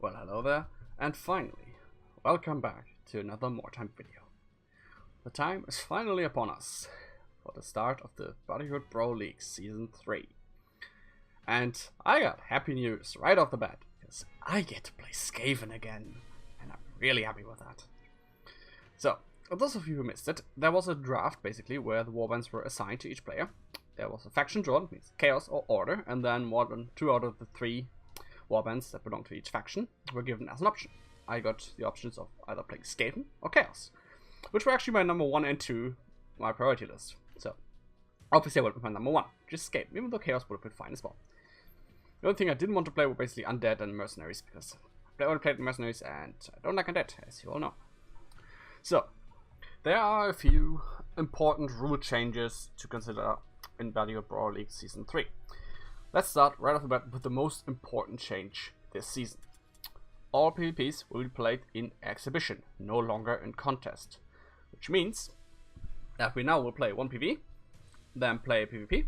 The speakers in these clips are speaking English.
Well, hello there, and finally, welcome back to another More Time video. The time is finally upon us for the start of the Bodyhood Pro League Season 3. And I got happy news right off the bat, because I get to play Skaven again, and I'm really happy with that. So, for those of you who missed it, there was a draft basically where the warbands were assigned to each player. There was a faction drawn, means chaos or order, and then two out of the three warbands that belong to each faction were given as an option. I got the options of either playing Skaven or Chaos, which were actually my number 1 and 2 my priority list. So obviously I went with my number 1, just Skaven, even though Chaos would have been fine as well. The only thing I didn't want to play were basically Undead and Mercenaries, because I already played Mercenaries and I don't like Undead, as you all know. So there are a few important rule changes to consider in Bodyhood Pro League Season 3. Let's start right off the bat with the most important change this season. All PvPs will be played in exhibition, no longer in contest. Which means that we now will play one PvE, then play a PvP.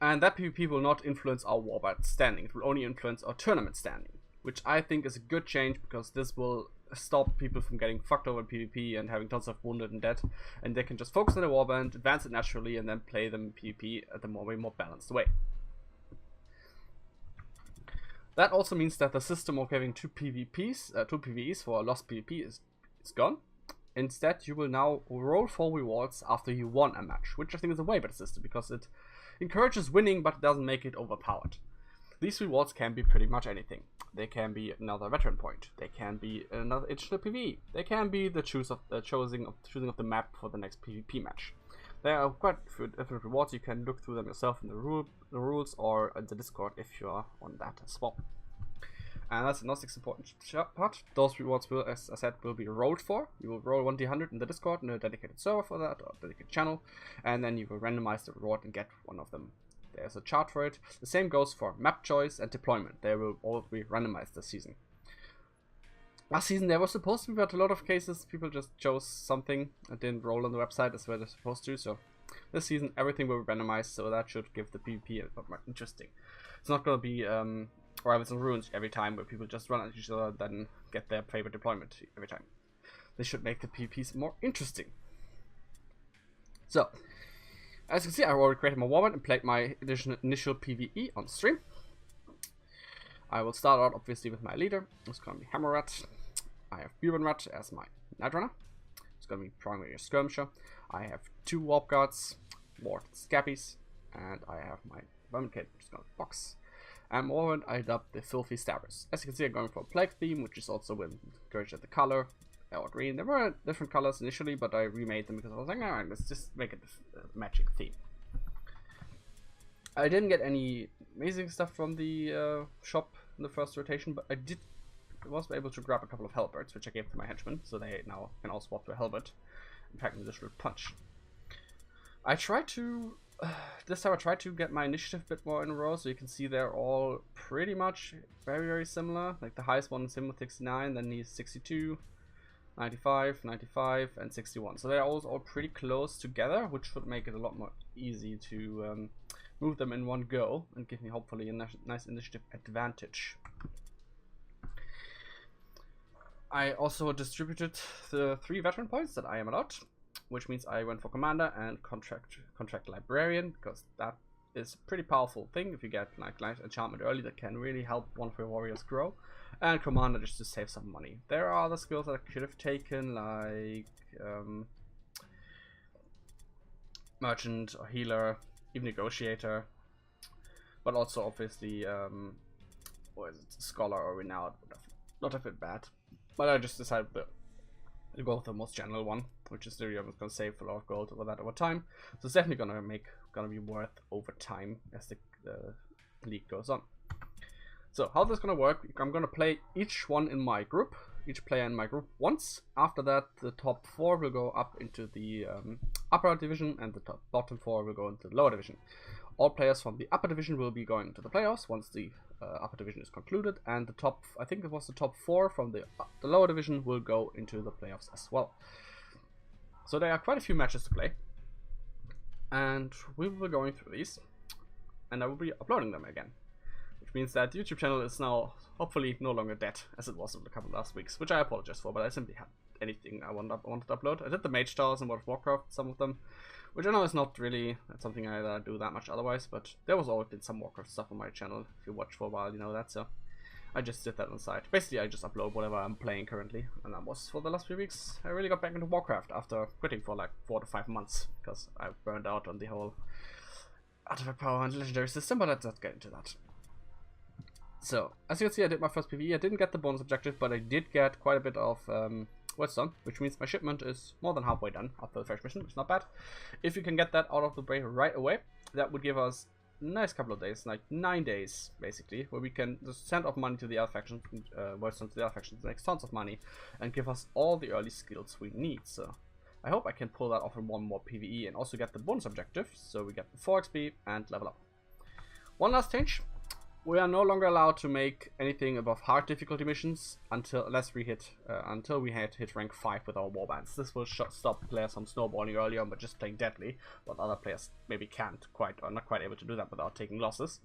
And that PvP will not influence our warband standing, it will only influence our tournament standing. Which I think is a good change, because this will stop people from getting fucked over in PvP and having tons of wounded and dead, and they can just focus on their warband, advance it naturally, and then play them in PvP at a way more balanced way. That also means that the system of having two PvEs for a lost PvP is gone. Instead, you will now roll for rewards after you won a match, which I think is a way better system, because it encourages winning, but it doesn't make it overpowered. These rewards can be pretty much anything. They can be another veteran point. They can be another additional PvE. They can be the choosing of the map for the next PvP match. There are quite a few different rewards. You can look through them yourself in the rules or in the Discord if you are on that as well. And that's the next important part. Those rewards will, as I said, will be rolled for. You will roll 1d100 in the Discord in a dedicated server for that, or dedicated channel, and then you will randomize the reward and get one of them. There's a chart for it. The same goes for map choice and deployment. They will all be randomized this season. Last season there was supposed to be, but a lot of cases people just chose something and didn't roll on the website as well as they're supposed to. So this season everything will be randomized, so that should give the PvP a lot more interesting. It's not going to be Rivals and Ruins every time where people just run at each other and then get their favorite deployment every time. This should make the PvPs more interesting. So, as you can see, I already created my warband and played my initial PvE on stream. I will start out obviously with my leader. It's going to be Hammerrat. I have Burenrat as my Night Runner. It's going to be primary skirmisher. I have 2 warp guards, Ward Scabbies, and I have my Vermin Kid, which is going to box. And more, I dubbed the Filthy Stabbers. As you can see, I'm going for a plague theme, which is also with encouraged at the color or green. There were different colors initially, but I remade them because I was like, alright, let's just make it a magic theme. I didn't get any amazing stuff from the shop in the first rotation, but I was able to grab a couple of halberds, which I gave to my henchmen, so they now can all swap to a halberd and pack an additional punch. I tried to this time I tried to get my initiative a bit more in a row, so you can see they're all pretty much very similar. Like the highest one is him with 69, then he's 62, 95, 95, and 61. So they're all pretty close together, which should make it a lot more easy to move them in one go and give me hopefully a nice initiative advantage. I also distributed the 3 veteran points that I am allowed, which means I went for Commander and Contract Librarian, because that is a pretty powerful thing if you get like Light Enchantment early that can really help one of your warriors grow. And Commander just to save some money. There are other skills that I could have taken, like Merchant or Healer, even Negotiator, but also obviously what is it, Scholar or Renowned would have not have been bad. But I just decided to go with the most general one, which is the I'm going to save a lot of gold over time. So it's definitely gonna be worth over time as the league goes on. So how this is gonna work? I'm gonna play each one in my group, each player in my group once. After that, the top 4 will go up into the upper division, and the bottom 4 will go into the lower division. All players from the upper division will be going to the playoffs once the upper division is concluded, and the top, I think it was the top 4 from the lower division will go into the playoffs as well. So there are quite a few matches to play, and we will be going through these, and I will be uploading them again. Which means that the YouTube channel is now hopefully no longer dead as it was in a couple of last weeks, which I apologize for, but I simply had anything I wanted to upload. I did the Mage Towers and World of Warcraft, some of them, which I know is not really something I do that much otherwise, but there was always been some Warcraft stuff on my channel. If you watch for a while, you know that, so I just did that on the side. Basically, I just upload whatever I'm playing currently, and that was for the last few weeks. I really got back into Warcraft after quitting for like 4 to 5 months, because I burned out on the whole artifact power and legendary system, but let's not get into that. So, as you can see, I did my first PvE. I didn't get the bonus objective, but I did get quite a bit of Whetstone, which means my shipment is more than halfway done after the first mission, which is not bad. If you can get that out of the way right away, that would give us a nice couple of days, like 9 days, basically, where we can just send off money to the other factions, Whetstone to the other factions, make tons of money, and give us all the early skills we need. So, I hope I can pull that off in one more PvE and also get the bonus objective, so we get the 4 XP and level up. One last change. We are no longer allowed to make anything above hard difficulty missions until we hit rank 5 with our warbands. This will stop players from snowballing early on, but just playing deadly, but other players maybe can't quite, or not quite able to do that without taking losses.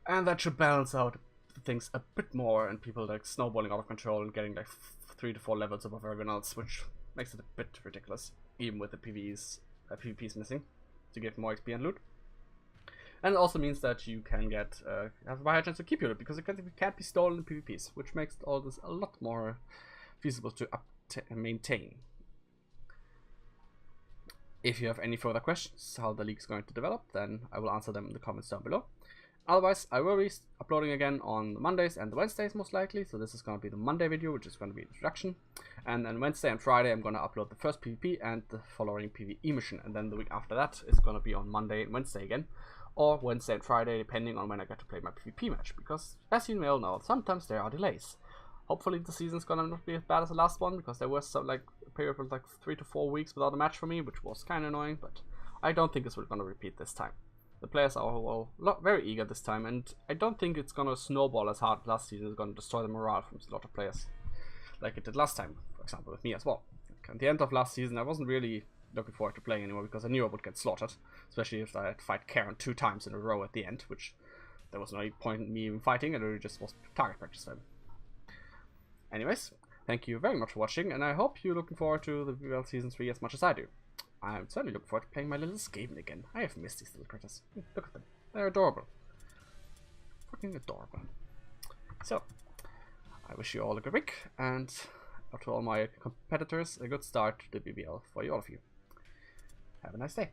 And that should balance out things a bit more, and people like snowballing out of control and getting like 3 to 4 levels above everyone else, which makes it a bit ridiculous, even with the PvPs missing to get more XP and loot. And it also means that you can get have a higher chance to keep your loot, because it can't be stolen in PvPs, which makes all this a lot more feasible to maintain. If you have any further questions how the league is going to develop, then I will answer them in the comments down below. Otherwise, I will be uploading again on Mondays and Wednesdays most likely. So this is going to be the Monday video, which is going to be introduction. And then Wednesday and Friday, I'm going to upload the first PvP and the following PvE mission. And then the week after that is going to be on Monday and Wednesday again. Or Wednesday and Friday, depending on when I get to play my PvP match. Because, as you may all know, sometimes there are delays. Hopefully the season's gonna not be as bad as the last one, because there was some, like, a period of like 3 to 4 weeks without a match for me, which was kind of annoying, but I don't think it's gonna repeat this time. The players are all very eager this time, and I don't think it's gonna snowball as hard last season. It's gonna destroy the morale from a lot of players, like it did last time, for example, with me as well. Like, at the end of last season, I wasn't really looking forward to playing anymore, because I knew I would get slaughtered, especially if I had to fight Karen 2 times in a row at the end, which there was no point in me even fighting, and it just was target practice time. Anyways, thank you very much for watching, and I hope you're looking forward to the BBL Season 3 as much as I do. I'm certainly looking forward to playing my little Skaven again. I have missed these little critters. Look at them. They're adorable. Fucking adorable. So, I wish you all a good week, and to all my competitors, a good start to the BBL for all of you. Have a nice day.